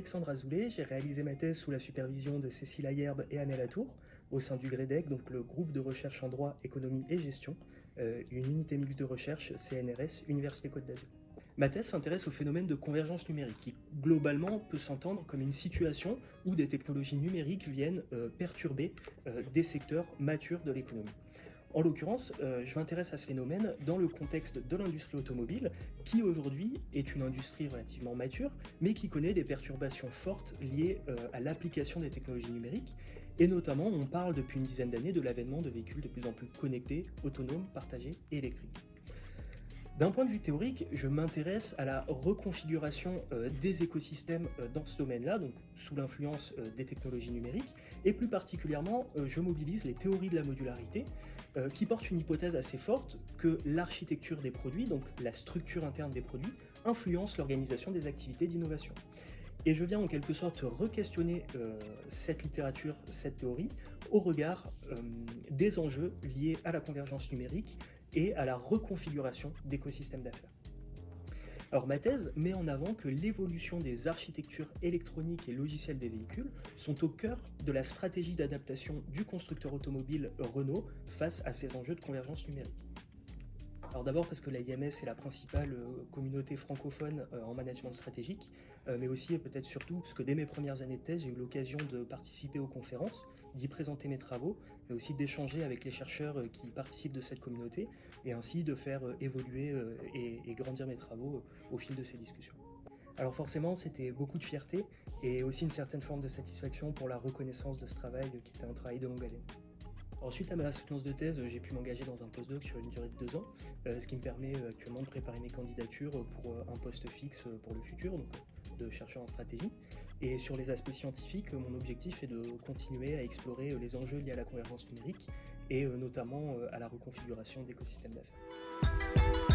Alexandre Azoulay, j'ai réalisé ma thèse sous la supervision de Cécile Ayerbe et Annelle Latour, au sein du GREDEC, donc le groupe de recherche en droit, économie et gestion, une unité mixte de recherche CNRS, Université Côte d'Azur. Ma thèse s'intéresse au phénomène de convergence numérique, qui globalement peut s'entendre comme une situation où des technologies numériques viennent perturber des secteurs matures de l'économie. En l'occurrence, je m'intéresse à ce phénomène dans le contexte de l'industrie automobile, qui aujourd'hui est une industrie relativement mature, mais qui connaît des perturbations fortes liées à l'application des technologies numériques, et notamment on parle depuis une dizaine d'années de l'avènement de véhicules de plus en plus connectés, autonomes, partagés et électriques. D'un point de vue théorique, je m'intéresse à la reconfiguration des écosystèmes dans ce domaine-là, donc sous l'influence des technologies numériques, et plus particulièrement, je mobilise les théories de la modularité, qui portent une hypothèse assez forte que l'architecture des produits, donc la structure interne des produits, influence l'organisation des activités d'innovation. Et je viens en quelque sorte re-questionner cette littérature, cette théorie, au regard des enjeux liés à la convergence numérique et à la reconfiguration d'écosystèmes d'affaires. Alors ma thèse met en avant que l'évolution des architectures électroniques et logicielles des véhicules sont au cœur de la stratégie d'adaptation du constructeur automobile Renault face à ces enjeux de convergence numérique. Alors d'abord parce que la IMS est la principale communauté francophone en management stratégique, mais aussi et peut-être surtout parce que dès mes premières années de thèse, j'ai eu l'occasion de participer aux conférences, d'y présenter mes travaux, mais aussi d'échanger avec les chercheurs qui participent de cette communauté, et ainsi de faire évoluer et grandir mes travaux au fil de ces discussions. Alors forcément, c'était beaucoup de fierté et aussi une certaine forme de satisfaction pour la reconnaissance de ce travail qui était un travail de longue haleine. Ensuite, à ma soutenance de thèse, j'ai pu m'engager dans un postdoc sur une durée de 2 ans, ce qui me permet actuellement de préparer mes candidatures pour un poste fixe pour le futur, donc de chercheur en stratégie. Et sur les aspects scientifiques, mon objectif est de continuer à explorer les enjeux liés à la convergence numérique et notamment à la reconfiguration d'écosystèmes d'affaires.